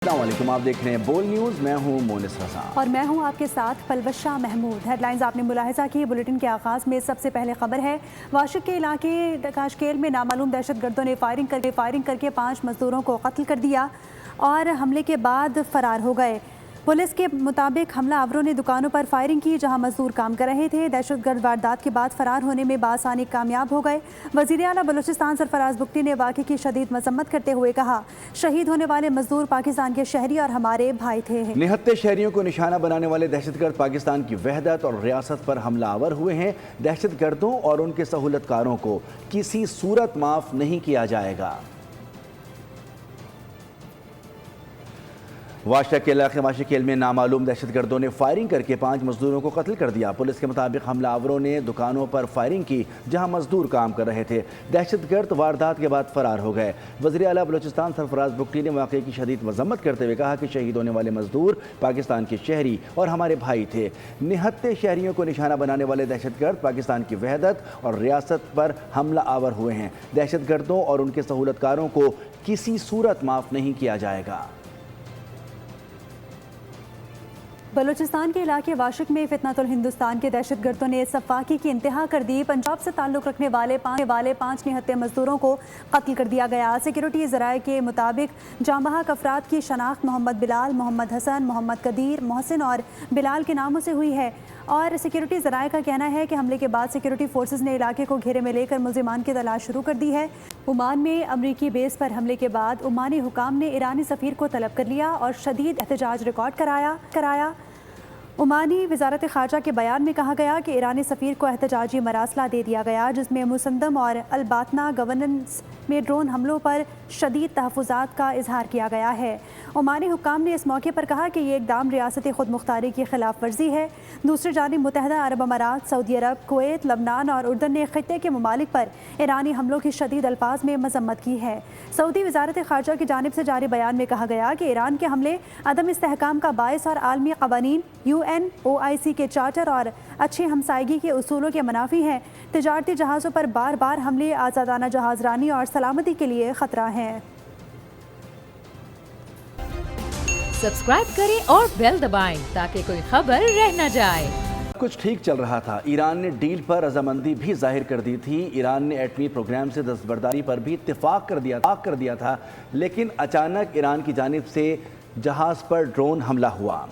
السلام علیکم، آپ دیکھ رہے ہیں بول نیوز، میں ہوں مونس رضا اور میں ہوں آپ کے ساتھ پلوشہ محمود۔ ہیڈ لائنز آپ نے ملاحظہ کی۔ بلیٹن کے آغاز میں سب سے پہلے خبر ہے واشک کے علاقے کاشکیل میں نامعلوم دہشت گردوں نے فائرنگ کر کے 5 مزدوروں کو قتل کر دیا اور حملے کے بعد فرار ہو گئے۔ پولیس کے مطابق حملہ آوروں نے دکانوں پر فائرنگ کی جہاں مزدور کام کر رہے تھے۔ دہشت گرد واردات کے بعد فرار ہونے میں بآسانی کامیاب ہو گئے۔ وزیر اعلیٰ بلوچستان سرفراز بگٹی نے واقعے کی شدید مذمت کرتے ہوئے کہا، شہید ہونے والے مزدور پاکستان کے شہری اور ہمارے بھائی تھے۔ نہتے شہریوں کو نشانہ بنانے والے دہشت گرد پاکستان کی وحدت اور ریاست پر حملہ آور ہوئے ہیں۔ دہشت گردوں اور ان کے سہولت کاروں کو کسی صورت معاف نہیں کیا جائے گا۔ واشک کے علاقے واشکیل میں نامعلوم دہشت گردوں نے فائرنگ کر کے 5 مزدوروں کو قتل کر دیا۔ پولیس کے مطابق حملہ آوروں نے دکانوں پر فائرنگ کی جہاں مزدور کام کر رہے تھے۔ دہشت گرد واردات کے بعد فرار ہو گئے۔ وزیر اعلیٰ بلوچستان سرفراز بگٹی نے واقعے کی شدید مذمت کرتے ہوئے کہا کہ شہید ہونے والے مزدور پاکستان کے شہری اور ہمارے بھائی تھے۔ نہتے شہریوں کو نشانہ بنانے والے دہشت گرد پاکستان کی وحدت اور ریاست پر حملہ آور ہوئے ہیں۔ دہشت گردوں اور ان کے سہولت کاروں کو کسی صورت معاف نہیں کیا جائے گا۔ بلوچستان کے علاقے واشک میں فتنۃ الہندوستان کے دہشت گردوں نے صفاقی کی انتہا کر دی۔ پنجاب سے تعلق رکھنے والے 5 نہتے مزدوروں کو قتل کر دیا گیا۔ سیکیورٹی ذرائع کے مطابق جاں بحق افراد کی شناخت محمد بلال، محمد حسن، محمد قدیر، محسن اور بلال کے ناموں سے ہوئی ہے اور سیکیورٹی ذرائع کا کہنا ہے کہ حملے کے بعد سیکیورٹی فورسز نے علاقے کو گھیرے میں لے کر ملزمان کی تلاش شروع کر دی ہے۔ عمان میں امریکی بیس پر حملے کے بعد عمانی حکام نے ایرانی سفیر کو طلب کر لیا اور شدید احتجاج ریکارڈ کرایا۔ عمانی وزارت خارجہ کے بیان میں کہا گیا کہ ایرانی سفیر کو احتجاجی مراسلہ دے دیا گیا جس میں مسندم اور الباتنا گورننس میں ڈرون حملوں پر شدید تحفظات کا اظہار کیا گیا ہے۔ عمانی حکام نے اس موقع پر کہا کہ یہ اقدام ریاست خود مختاری کی خلاف ورزی ہے۔ دوسری جانب متحدہ عرب امارات، سعودی عرب، کویت، لبنان اور اردن نے خطے کے ممالک پر ایرانی حملوں کی شدید الفاظ میں مذمت کی ہے۔ سعودی وزارت خارجہ کی جانب سے جاری بیان میں کہا گیا کہ ایران کے حملے عدم استحکام کا باعث اور عالمی قوانین، UNOIC کے چارٹر اور اچھی ہمسائیگی کے اصولوں کے منافی ہیں۔ تجارتی جہازوں پر بار بار حملے آزادانہ جہاز رانی اور سلامتی کے لیے خطرہ ہیں۔ سبسکرائب کریں اور بیل دبائیں تاکہ کوئی خبر رہ نہ جائے۔ کچھ ٹھیک چل رہا تھا۔ ایران نے ڈیل پر رضامندی بھی ظاہر کر دی تھی۔ ایران نے ایٹمی پروگرام سے دستبرداری پر بھی اتفاق کر دیا تھا، لیکن اچانک ایران کی جانب سے جہاز پر ڈرون حملہ ہوا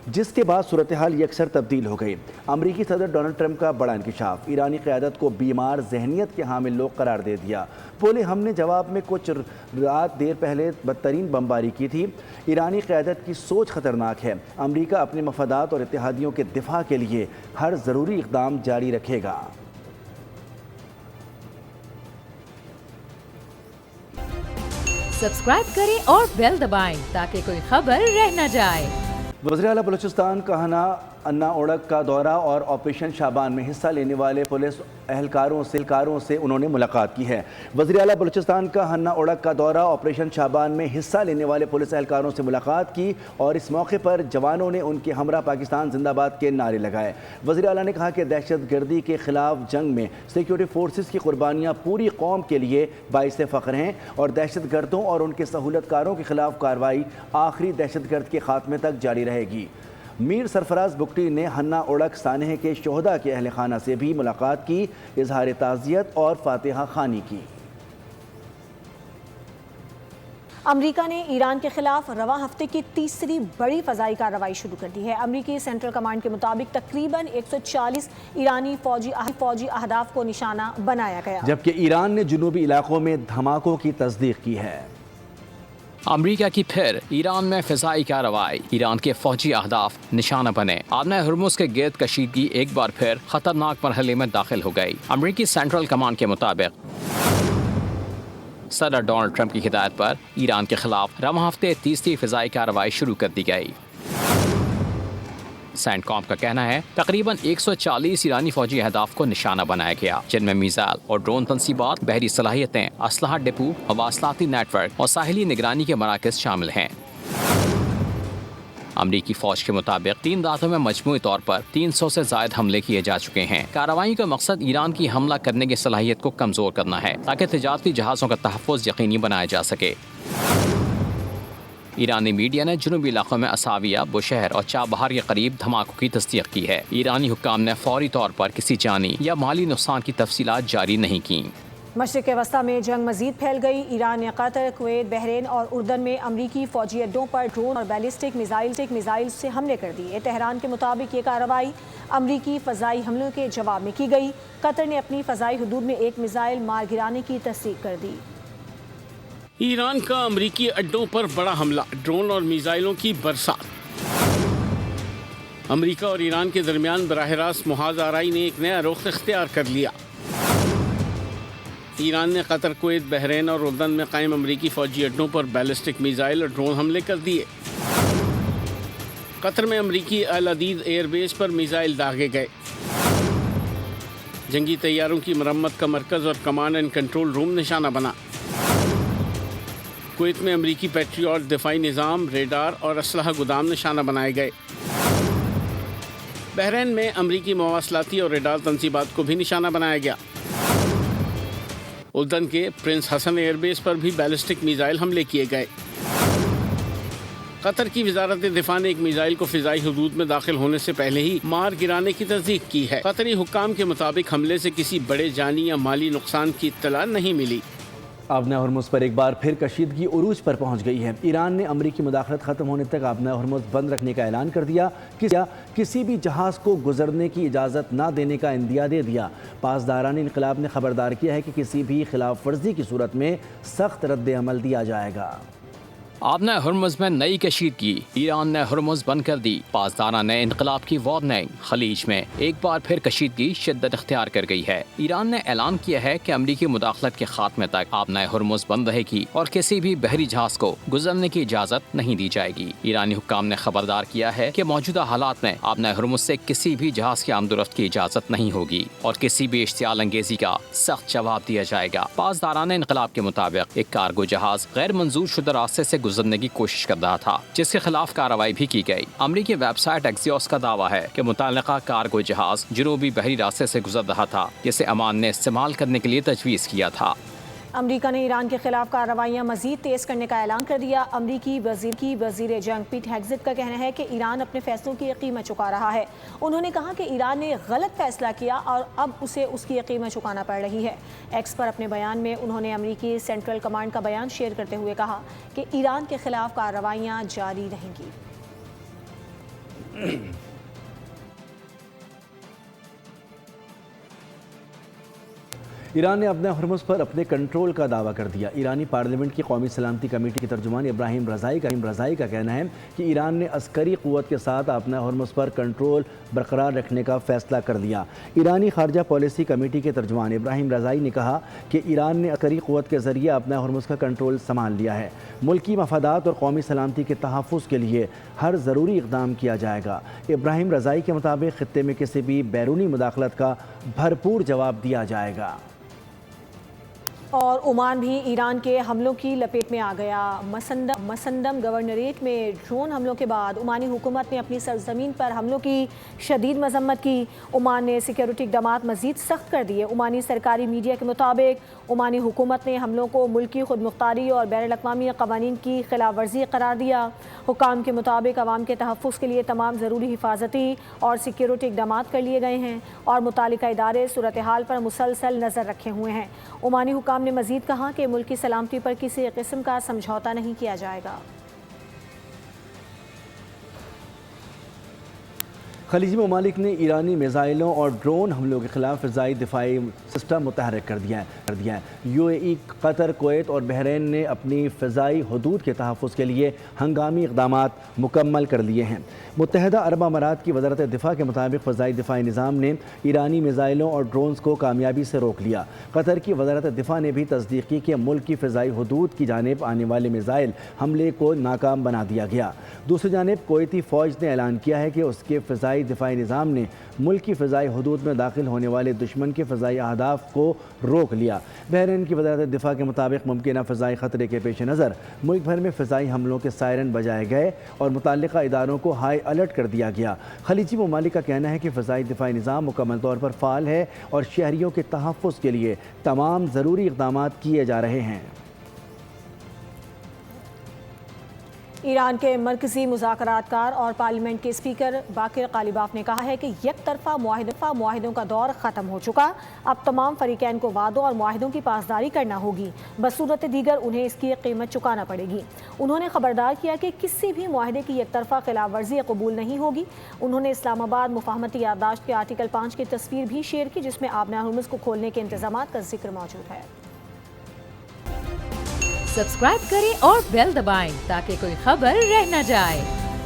جس کے بعد صورتحال یکسر تبدیل ہو گئی۔ امریکی صدر ڈونلڈ ٹرمپ کا بڑا انکشاف، ایرانی قیادت کو بیمار ذہنیت کے حامل لوگ قرار دے دیا۔ بولے ہم نے جواب میں کچھ رات دیر پہلے بدترین بمباری کی تھی۔ ایرانی قیادت کی سوچ خطرناک ہے۔ امریکہ اپنے مفادات اور اتحادیوں کے دفاع کے لیے ہر ضروری اقدام جاری رکھے گا۔ سبسکرائب کریں اور بیل دبائیں تاکہ کوئی خبر رہ نہ جائے۔ وزیر اعلیٰ بلوچستان کا انا اوڑک کا دورہ اور آپریشن شابان میں حصہ لینے والے پولیس اہلکاروں سے انہوں نے ملاقات کی ہے۔ وزیر اعلیٰ بلوچستان کا انا اوڑک کا دورہ آپریشن شابان میں حصہ لینے والے پولیس اہلکاروں سے ملاقات کی اور اس موقع پر جوانوں نے ان کے ہمراہ پاکستان زندہ باد کے نعرے لگائے۔ وزیر اعلیٰ نے کہا کہ دہشت گردی کے خلاف جنگ میں سیکیورٹی فورسز کی قربانیاں پوری قوم کے لیے باعث فخر ہیں اور دہشت گردوں اور ان کے سہولت کاروں کے خلاف کارروائی آخری دہشت گرد کے خاتمے تک جاری رہے گی۔ میر سرفراز بگٹی نے انا اوڑک سانحے کے شہداء کے اہل خانہ سے بھی ملاقات کی، اظہار تعزیت اور فاتحہ خوانی کی۔ امریکہ نے ایران کے خلاف رواں ہفتے کی تیسری بڑی فضائی کارروائی شروع کر دی ہے۔ امریکی سینٹرل کمانڈ کے مطابق تقریباً 140 ایرانی فوجی اہداف کو نشانہ بنایا گیا، جبکہ ایران نے جنوبی علاقوں میں دھماکوں کی تصدیق کی ہے۔ امریکہ کی پھر ایران میں فضائی کارروائی، ایران کے فوجی اہداف نشانہ بنے۔ آبنہ ہرمز کے گرد کشیدگی ایک بار پھر خطرناک مرحلے میں داخل ہو گئی۔ امریکی سینٹرل کمانڈ کے مطابق صدر ڈونلڈ ٹرمپ کی ہدایت پر ایران کے خلاف رواں ہفتے تیسری فضائی کارروائی شروع کر دی گئی۔ سینٹ کام کا کہنا ہے تقریباً 140 ایرانی فوجی اہداف کو نشانہ بنایا گیا، جن میں میزائل اور ڈرون تنصیبات، بحری صلاحیتیں، اسلحہ ڈپو، مواصلاتی نیٹ ورک اور ساحلی نگرانی کے مراکز شامل ہیں۔ امریکی فوج کے مطابق 3 راتوں میں مجموعی طور پر 300 سے زائد حملے کیے جا چکے ہیں۔ کارروائی کا مقصد ایران کی حملہ کرنے کی صلاحیت کو کمزور کرنا ہے تاکہ تجارتی جہازوں کا تحفظ یقینی بنایا جا سکے۔ ایرانی میڈیا نے جنوبی علاقوں میں اساویہ، بوشہر اور چابہار کے قریب دھماکوں کی تصدیق کی ہے۔ ایرانی حکام نے فوری طور پر کسی جانی یا مالی نقصان کی تفصیلات جاری نہیں کی۔ مشرق وسطیٰ میں جنگ مزید پھیل گئی۔ ایران نے قطر، کویت، بحرین اور اردن میں امریکی فوجی اڈوں پر ڈرون اور بیلسٹک میزائل سے حملے کر دیے۔ تہران کے مطابق یہ کارروائی امریکی فضائی حملوں کے جواب میں کی گئی۔ قطر نے اپنی فضائی حدود میں ایک میزائل مار گرانے کی تصدیق کر دی۔ ایران کا امریکی اڈوں پر بڑا حملہ، ڈرون اور میزائلوں کی برسات۔ امریکہ اور ایران کے درمیان براہ راست محاذ آرائی نے ایک نیا رخ اختیار کر لیا۔ ایران نے قطر، کویت، بحرین اور اردن میں قائم امریکی فوجی اڈوں پر بیلسٹک میزائل اور ڈرون حملے کر دیے۔ قطر میں امریکی العدید ایئر بیس پر میزائل داغے گئے۔ جنگی طیاروں کی مرمت کا مرکز اور کمانڈ اینڈ کنٹرول روم نشانہ بنا۔ کویت میں امریکی پیٹریوٹ دفاعی نظام، ریڈار اور اسلحہ گودام نشانہ بنائے گئے۔ بحرین میں امریکی مواصلاتی اور ریڈار تنصیبات کو بھی نشانہ بنایا گیا۔ اردن کے پرنس حسن ایئر بیس پر بھی بیلسٹک میزائل حملے کیے گئے۔ قطر کی وزارت دفاع نے ایک میزائل کو فضائی حدود میں داخل ہونے سے پہلے ہی مار گرانے کی تصدیق کی ہے۔ قطری حکام کے مطابق حملے سے کسی بڑے جانی یا مالی نقصان کی اطلاع نہیں ملی۔ آبنہ ہرمز پر ایک بار پھر کشیدگی عروج پر پہنچ گئی ہے۔ ایران نے امریکی مداخلت ختم ہونے تک آبنہ ہرمز بند رکھنے کا اعلان کر دیا، کسی بھی جہاز کو گزرنے کی اجازت نہ دینے کا عندیہ دے دیا۔ پاسداران انقلاب نے خبردار کیا ہے کہ کسی بھی خلاف ورزی کی صورت میں سخت رد عمل دیا جائے گا۔ آبنہ ہرمز میں نئی کشیدگی، ایران نے ہرمز بند کر دی، پاسداران نے انقلاب کی وارننگ۔ خلیج میں ایک بار پھر کشیدگی شدت اختیار کر گئی ہے۔ ایران نے اعلان کیا ہے کہ امریکی مداخلت کے خاتمے تک آبنہ ہرمز بند رہے گی اور کسی بھی بحری جہاز کو گزرنے کی اجازت نہیں دی جائے گی۔ ایرانی حکام نے خبردار کیا ہے کہ موجودہ حالات میں آبنہ ہرمز سے کسی بھی جہاز کی آمد و رفت کی اجازت نہیں ہوگی اور کسی بھی اشتعال انگیزی کا سخت جواب دیا جائے گا۔ پاسداران انقلاب کے مطابق ایک کارگو جہاز غیر منظور شدہ راستے سے گزرنے کی کوشش کر رہا تھا، جس کے خلاف کارروائی بھی کی گئی۔ امریکی ویب سائٹ ایکسیوس کا دعویٰ ہے کہ متعلقہ کارگو جہاز جنوبی بحری راستے سے گزر رہا تھا، جسے امان نے استعمال کرنے کے لیے تجویز کیا تھا۔ امریکہ نے ایران کے خلاف کارروائیاں مزید تیز کرنے کا اعلان کر دیا۔ امریکی وزیر جنگ پیٹ ہیگزٹ کا کہنا ہے کہ ایران اپنے فیصلوں کی قیمت چکا رہا ہے۔ انہوں نے کہا کہ ایران نے غلط فیصلہ کیا اور اب اسے اس کی قیمت چکانا پڑ رہی ہے۔ ایکس پر اپنے بیان میں انہوں نے امریکی سینٹرل کمانڈ کا بیان شیئر کرتے ہوئے کہا کہ ایران کے خلاف کارروائیاں جاری رہیں گی۔ ایران نے اپنے ہرمز پر اپنے کنٹرول کا دعویٰ کر دیا۔ ایرانی پارلیمنٹ کی قومی سلامتی کمیٹی کے ترجمان ابراہیم رضائی کا کہنا ہے کہ ایران نے عسکری قوت کے ساتھ اپنے ہرمز پر کنٹرول برقرار رکھنے کا فیصلہ کر لیا۔ ایرانی خارجہ پالیسی کمیٹی کے ترجمان ابراہیم رضائی نے کہا کہ ایران نے عسکری قوت کے ذریعے اپنے ہرمز کا کنٹرول سنبھال لیا ہے۔ ملکی مفادات اور قومی سلامتی کے تحفظ کے لیے ہر ضروری اقدام کیا جائے گا۔ ابراہیم رضائی کے مطابق خطے میں کسی بھی بیرونی مداخلت کا بھرپور جواب دیا جائے گا۔ اور عمان بھی ایران کے حملوں کی لپیٹ میں آ گیا۔ مسندم گورنریٹ میں ڈرون حملوں کے بعد عمانی حکومت نے اپنی سرزمین پر حملوں کی شدید مذمت کی۔ عمان نے سیکیورٹی اقدامات مزید سخت کر دیے۔ عمانی سرکاری میڈیا کے مطابق عمانی حکومت نے حملوں کو ملکی خود مختاری اور بین الاقوامی قوانین کی خلاف ورزی قرار دیا۔ حکام کے مطابق عوام کے تحفظ کے لیے تمام ضروری حفاظتی اور سیکیورٹی اقدامات کر لیے گئے ہیں اور متعلقہ ادارے صورتحال پر مسلسل نظر رکھے ہوئے ہیں۔ عمانی حکام نے مزید کہا کہ ملک کی سلامتی پر کسی قسم کا سمجھوتا نہیں کیا جائے گا۔ خلیجی ممالک نے ایرانی میزائلوں اور ڈرون حملوں کے خلاف فضائی دفاعی سسٹم متحرک کر دیا ہے۔ You a E, Qatar, Kuwait اور بحرین نے اپنی فضائی حدود کے تحفظ کے لیے ہنگامی اقدامات مکمل کر لیے ہیں۔ متحدہ عرب امارات کی وزارت دفاع کے مطابق فضائی دفاعی نظام نے ایرانی میزائلوں اور ڈرونز کو کامیابی سے روک لیا۔ قطر کی وزارت دفاع نے بھی تصدیق کی کہ ملک کی فضائی حدود کی جانب آنے والے میزائل حملے کو ناکام بنا دیا گیا۔ دوسری جانب کویتی فوج نے اعلان کیا ہے کہ اس کے فضائی دفاعی نظام نے ملک کی فضائی حدود میں داخل ہونے والے دشمن کے فضائی اہداف کو روک لیا۔ بحرین کی وزارت دفاع کے مطابق ممکنہ فضائی خطرے کے پیش نظر ملک بھر میں فضائی حملوں کے سائرن بجائے گئے اور متعلقہ اداروں کو ہائی الرٹ کر دیا گیا۔ خلیجی ممالک کا کہنا ہے کہ فضائی دفاعی نظام مکمل طور پر فعال ہے اور شہریوں کے تحفظ کے لیے تمام ضروری اقدامات کیے جا رہے ہیں۔ ایران کے مرکزی مذاکرات کار اور پارلیمنٹ کے اسپیکر باقر غالباف نے کہا ہے کہ یک طرفہ معاہدوں کا دور ختم ہو چکا، اب تمام فریقین کو وعدوں اور معاہدوں کی پاسداری کرنا ہوگی، بصورت دیگر انہیں اس کی قیمت چکانا پڑے گی۔ انہوں نے خبردار کیا کہ کسی بھی معاہدے کی یک طرفہ خلاف ورزی قبول نہیں ہوگی۔ انہوں نے اسلام آباد مفاہمتی یادداشت کے آرٹیکل 5 کی تصویر بھی شیئر کی، جس میں آبنہ ہرمز کو کھولنے کے انتظامات کا ذکر موجود ہے۔ سبسکرائب کریں اور بیل دبائیں تاکہ کوئی خبر رہ نہ جائے۔